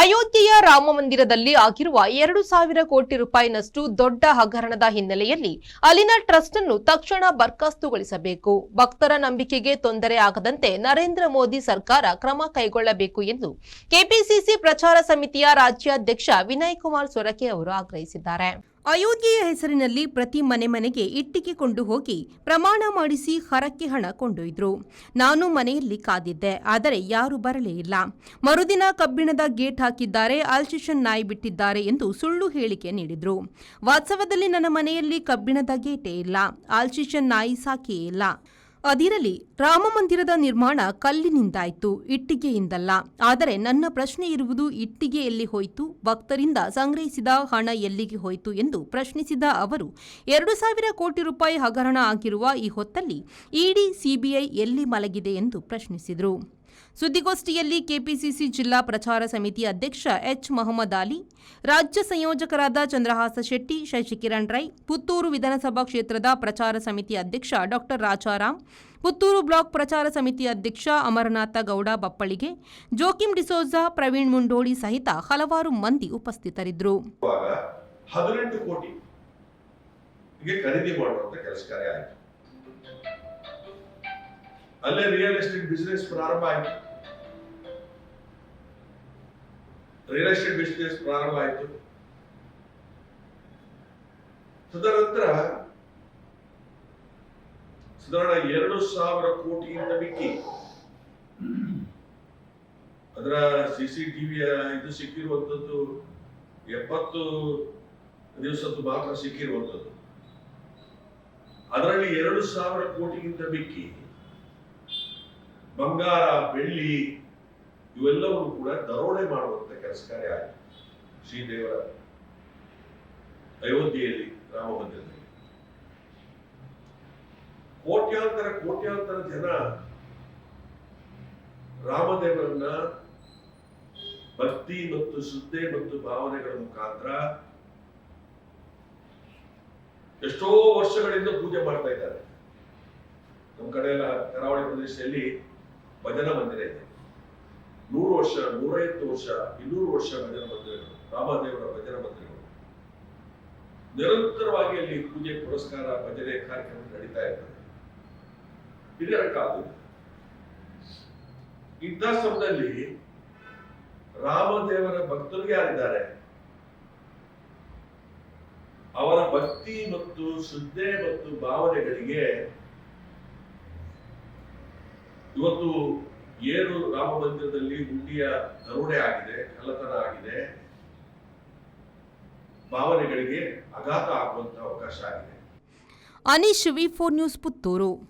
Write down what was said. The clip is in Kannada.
ಅಯೋಧ್ಯೆಯ ರಾಮ ಮಂದಿರದಲ್ಲಿ ಆಗಿರುವ 2,000 ಕೋಟಿ ರೂಪಾಯಿನಷ್ಟು ದೊಡ್ಡ ಹಗರಣದ ಹಿನ್ನೆಲೆಯಲ್ಲಿ ಅಲ್ಲಿನ ಟ್ರಸ್ಟ್ ಅನ್ನು ತಕ್ಷಣ ಬರ್ಖಾಸ್ತುಗೊಳಿಸಬೇಕು. ಭಕ್ತರ ನಂಬಿಕೆಗೆ ತೊಂದರೆ ಆಗದಂತೆ ನರೇಂದ್ರ ಮೋದಿ ಸರ್ಕಾರ ಕ್ರಮ ಕೈಗೊಳ್ಳಬೇಕು ಎಂದು ಕೆಪಿಸಿಸಿ ಪ್ರಚಾರ ಸಮಿತಿಯ ರಾಜ್ಯಾಧ್ಯಕ್ಷ ವಿನಯ್ ಕುಮಾರ್ ಸೊರಕೆ ಅವರು ಆಗ್ರಹಿಸಿದ್ದಾರೆ. ಅಯೋಧ್ಯೆಯ ಹೆಸರಿನಲ್ಲಿ ಪ್ರತಿ ಮನೆಗೆ ಇಟ್ಟಿಗೆ ಕೊಂಡು ಹೋಗಿ ಪ್ರಮಾಣ ಮಾಡಿಸಿ ಹರಕೆ ಹಣ ಕೊಂಡೊಯ್ದ್ರು. ನಾನು ಮನೆಯಲ್ಲಿ ಕಾದಿದ್ದೆ, ಆದರೆ ಯಾರೂ ಬರಲೇ ಇಲ್ಲ. ಮರುದಿನ ಕಬ್ಬಿಣದ ಗೇಟ್ ಹಾಕಿದ್ದಾರೆ, ಆಲ್ಚಿಷನ್ ನಾಯಿ ಬಿಟ್ಟಿದ್ದಾರೆ ಎಂದು ಸುಳ್ಳು ಹೇಳಿಕೆ ನೀಡಿದ್ರು. ವಾಸ್ತವದಲ್ಲಿ ನನ್ನ ಮನೆಯಲ್ಲಿ ಕಬ್ಬಿಣದ ಗೇಟೇ ಇಲ್ಲ, ಆಲ್ಚಿಷನ್ ನಾಯಿ ಸಾಕಿಯೇ ಇಲ್ಲ. ಅದಿರಲಿ, ರಾಮ ಮಂದಿರದ ನಿರ್ಮಾಣ ಕಲ್ಲಿನಿಂದಾಯಿತು, ಇಟ್ಟಿಗೆಯಿಂದಲ್ಲ. ಆದರೆ ನನ್ನ ಪ್ರಶ್ನೆ ಇರುವುದು, ಇಟ್ಟಿಗೆ ಎಲ್ಲಿ ಹೋಯಿತು, ಭಕ್ತರಿಂದ ಸಂಗ್ರಹಿಸಿದ ಹಣ ಎಲ್ಲಿಗೆ ಹೋಯಿತು ಎಂದು ಪ್ರಶ್ನಿಸಿದ ಅವರು, 2,000 ಕೋಟಿ ರೂಪಾಯಿ ಹಗರಣ ಆಗಿರುವ ಈ ಹೊತ್ತಲ್ಲಿ ಇಡಿ, ಸಿಬಿಐ ಎಲ್ಲಿ ಮಲಗಿದೆ ಎಂದು ಪ್ರಶ್ನಿಸಿದರು. ಸುದ್ದಿಗೋಷ್ಠಿಯಲ್ಲಿ ಕೆಪಿಸಿಸಿ ಜಿಲ್ಲಾ ಪ್ರಚಾರ ಸಮಿತಿ ಅಧ್ಯಕ್ಷ ಎಚ್ ಮೊಹಮ್ಮದ್ ಅಲಿ, ರಾಜ್ಯ ಸಂಯೋಜಕರಾದ ಚಂದ್ರಹಾಸ ಶೆಟ್ಟಿ, ಶಶಿಕಿರಣ್ ರೈ, ಪುತ್ತೂರು ವಿಧಾನಸಭಾ ಕ್ಷೇತ್ರದ ಪ್ರಚಾರ ಸಮಿತಿ ಅಧ್ಯಕ್ಷ ಡಾ ರಾಜಾರಾಮ್, ಪುತ್ತೂರು ಬ್ಲಾಕ್ ಪ್ರಚಾರ ಸಮಿತಿ ಅಧ್ಯಕ್ಷ ಅಮರನಾಥ ಗೌಡ ಬಪ್ಪಳಿಗೆ, ಜೋಕಿಂ ಡಿಸೋಜಾ, ಪ್ರವೀಣ್ ಮುಂಡೋಳಿ ಸಹಿತ ಹಲವಾರು ಮಂದಿ ಉಪಸ್ಥಿತರಿದ್ದರು. 18 ಕೋಟಿ ಖರೀದಿ ಮಾಡುವಂತ ಕೆಲಸ ಕಾರ್ಯ ಆಯಿತು. ಅಲ್ಲೇ ರಿಯಲ್ ಎಸ್ಟೇಟ್ ಬಿಸಿನೆಸ್ ಪ್ರಾರಂಭ ಆಯಿತು. ತದನಂತರ ಸಾಧಾರಣ 2,000 ಕೋಟಿಯಿಂದ ಮಿಕ್ಕಿ ಅದರ ಸಿಸಿಟಿವಿಯ ಇದು ಸಿಕ್ಕಿರುವಂತದ್ದು 70 ದಿವಸದ್ದು ಮಾತ್ರ ಸಿಕ್ಕಿರುವಂತದ್ದು. ಅದರಲ್ಲಿ 2,000 ಕೋಟಿಗಿಂತ ಮಿಕ್ಕಿ ಬಂಗಾರ, ಬೆಳ್ಳಿ ಇವೆಲ್ಲವೂ ಕೂಡ ದರೋಡೆ ಮಾಡುವಂತ ಕೆಲಸ ಕಾರ್ಯ ಆಯಿತು. ಶ್ರೀದೇವರ ಅಯೋಧ್ಯೆಯಲ್ಲಿ ರಾಮ ಮಂದಿರದಲ್ಲಿ ಕೋಟ್ಯಾಂತರ ಜನ ರಾಮದೇವರನ್ನ ಭಕ್ತಿ ಮತ್ತು ಶ್ರದ್ಧೆ ಮತ್ತು ಭಾವನೆಗಳ ಮುಖಾಂತರ ಎಷ್ಟೋ ವರ್ಷಗಳಿಂದ ಪೂಜೆ ಮಾಡ್ತಾ ಇದ್ದಾರೆ. ನಮ್ಮ ಕಡೆ ಎಲ್ಲ ಕರಾವಳಿ ಪ್ರದೇಶದಲ್ಲಿ ಭಜನಾ ಮಂದಿರ ಇದೆ. 100 ವರ್ಷ, 150 ವರ್ಷ, 200 ವರ್ಷ ಭಜನಾ ಮಂದಿರಗಳು, ರಾಮದೇವರ ಭಜನಾ ಮಂದಿರಗಳು. ನಿರಂತರವಾಗಿ ಅಲ್ಲಿ ಪೂಜೆ, ಪುರಸ್ಕಾರ, ಭಜನೆ ಕಾರ್ಯಕ್ರಮ ನಡೀತಾ ಇರ್ತದೆ. ಹಿರಿಯರ ಕಾಲದಲ್ಲಿ ಇಂಥ ಸಮಯದಲ್ಲಿ ರಾಮದೇವರ ಭಕ್ತರು ಯಾರಿದ್ದಾರೆ, ಅವರ ಭಕ್ತಿ ಮತ್ತು ಶ್ರದ್ಧೆ ಮತ್ತು ಭಾವನೆಗಳಿಗೆ ಇವತ್ತು ಏನು ರಾಮ ಮಂದಿರದಲ್ಲಿ ಹುಂಡಿಯ ದರೋಡೆ ಆಗಿದೆ, ಕಳ್ಳತನ ಆಗಿದೆ, ಭಾವನೆಗಳಿಗೆ ಆಘಾತ ಆಗುವಂತಹ ಅವಕಾಶ ಆಗಿದೆ. ಅನೀಶ್, ವಿ4 ನ್ಯೂಸ್, ಪುತ್ತೂರು.